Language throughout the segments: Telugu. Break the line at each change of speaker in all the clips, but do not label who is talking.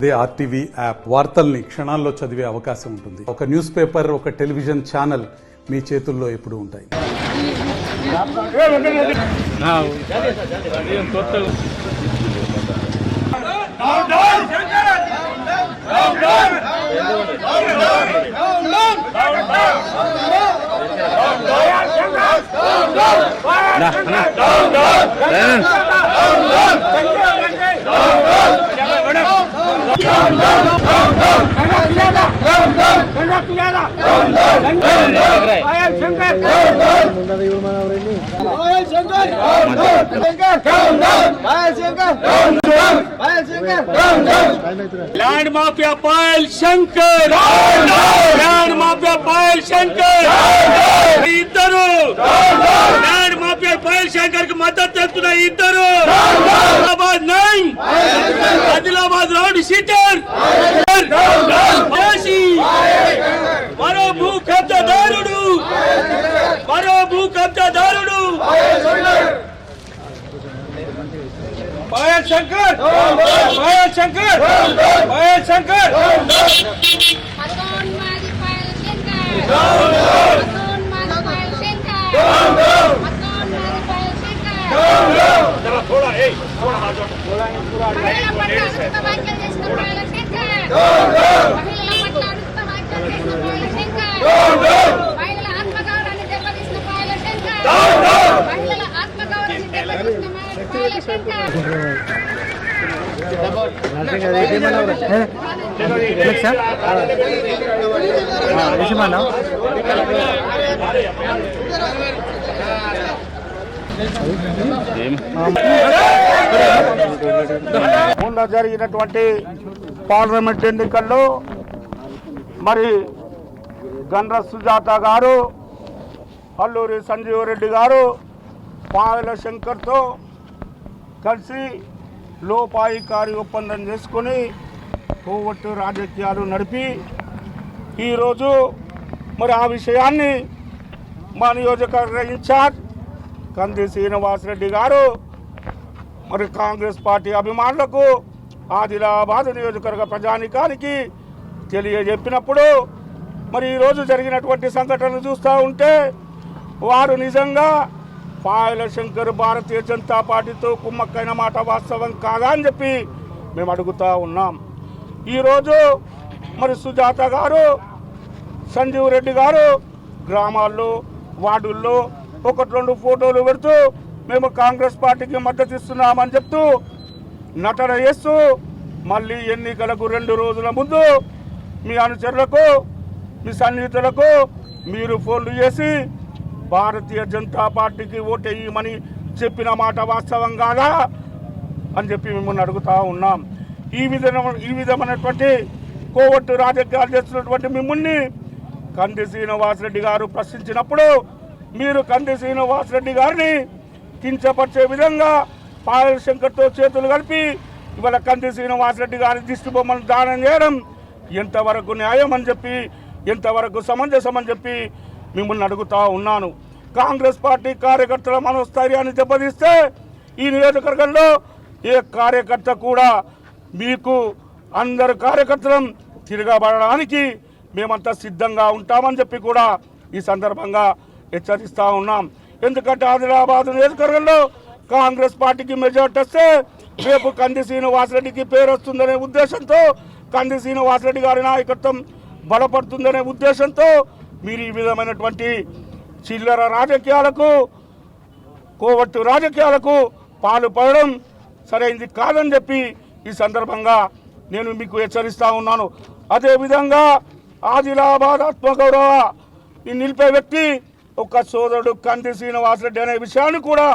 ఇదే ఆర్టీవీ యాప్ వార్తల్ని క్షణాల్లో చదివే అవకాశం ఉంటుంది. ఒక న్యూస్ పేపర్, ఒక టెలివిజన్ ఛానల్ మీ చేతుల్లో ఎప్పుడూ ఉంటాయి.
Land mafia Payal Shankar, land mafia Payal Shankar ఇద్దరు, ల్యాండ్ మాఫియా పాయల్ శంకర్ కి మద్దతు తెలుపుతున్న ఇద్దరు ఆదిలాబాద్ రౌడీ షీటర్, మరో భూ కబ్జాదారుడు, మరో భూ కబ్జాదారుడు పాయల్ శంకర్, పాయల్ శంకర్, పాయల్ శంకర్
మొన్న జరిగినటువంటి పార్లమెంట్ ఎన్నికల్లో మరి గండ్ర సుజాత గారు, అల్లూరి సంజీవ్ రెడ్డి గారు పాయల శంకర్తో కలిసి లోపాయికారి ఒప్పందం చేసుకొని కోవట్టు రాజకీయాలు నడిపి ఈరోజు మరి ఆ విషయాన్ని మా నియోజకవర్గ ఇన్ఛార్జ్ కంది శ్రీనివాసరెడ్డి గారు మరి కాంగ్రెస్ పార్టీ అభిమానులకు, ఆదిలాబాద్ నియోజకవర్గ ప్రజానికానికి తెలియజెప్పినప్పుడు మరి ఈరోజు జరిగినటువంటి సంఘటనలు చూస్తూ ఉంటే వారు నిజంగా పాయల శంకర్ భారతీయ జనతా పార్టీతో కుమ్మక్కైన మాట వాస్తవం కాదా అని చెప్పి మేము అడుగుతూ ఉన్నాం. ఈరోజు మరి సుజాత గారు, సంజీవ్ రెడ్డి గారు గ్రామాల్లో, వార్డుల్లో ఒకటి రెండు ఫోటోలు పెడుతూ మేము కాంగ్రెస్ పార్టీకి మద్దతు ఇస్తున్నామని చెప్తూ నటన చేస్తూ మళ్ళీ ఎన్నికలకు 2 రోజుల ముందు మీ అనుచరులకు, మీ సన్నిహితులకు మీరు ఫోన్లు చేసి భారతీయ జనతా పార్టీకి ఓటేయమని చెప్పిన మాట వాస్తవం కాదా అని చెప్పి మిమ్మల్ని అడుగుతూ ఉన్నాం. ఈ విధమైనటువంటి కోవట్టు రాజకీయాలు చేస్తున్నటువంటి మిమ్మల్ని కంది శ్రీనివాసరెడ్డి గారు ప్రశ్నించినప్పుడు మీరు కంది శ్రీనివాసరెడ్డి గారిని కించపరిచే విధంగా పాయల్ శంకర్తో చేతులు కలిపి ఇవాళ కంది శ్రీనివాసరెడ్డి గారి దిష్టి బొమ్మను దానం చేయడం ఎంతవరకు న్యాయం అని చెప్పి, ఎంతవరకు సమంజసం అని చెప్పి మిమ్మల్ని అడుగుతూ ఉన్నాను. కాంగ్రెస్ పార్టీ కార్యకర్తల మనోస్థైర్యాన్ని దెబ్బతీస్తే ఈ నియోజకవర్గంలో ఏ కార్యకర్త కూడా మీకు అందరు కార్యకర్తలం తిరగబడడానికి మేమంతా సిద్ధంగా ఉంటామని చెప్పి కూడా ఈ సందర్భంగా హెచ్చరిస్తూ ఉన్నాం. ఎందుకంటే ఆదిలాబాద్ నియోజకవర్గంలో కాంగ్రెస్ పార్టీకి మెజార్టీ వస్తే రేపు కంది శ్రీనివాసరెడ్డికి పేరు వస్తుందనే ఉద్దేశంతో, కంది శ్రీనివాసరెడ్డి గారి నాయకత్వం బలపడుతుందనే ఉద్దేశంతో మీరు ఈ విధమైనటువంటి చిల్లర రాజకీయాలకు, కోవట్టు రాజకీయాలకు పాల్పడడం సరైంది కాదని చెప్పి ఈ సందర్భంగా నేను మీకు హెచ్చరిస్తూ ఉన్నాను. అదేవిధంగా ఆదిలాబాద్ ఆత్మగౌరవ నిలిపే వ్యక్తి ఒక సోదరుడు కంది శ్రీనివాసరెడ్డి అనే విషయాన్ని కూడా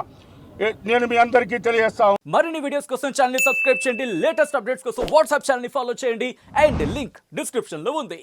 నేను మీ అందరికీ తెలియజేస్తాను.
మరిన్ని వీడియోస్ కోసం ఛానల్ ని సబ్స్క్రైబ్ చేయండి, లేటెస్ట్ అప్డేట్స్ కోసం వాట్సాప్ ఛానల్ ని ఫాలో చేయండి అండ్ లింక్ డిస్క్రిప్షన్ లో ఉంది.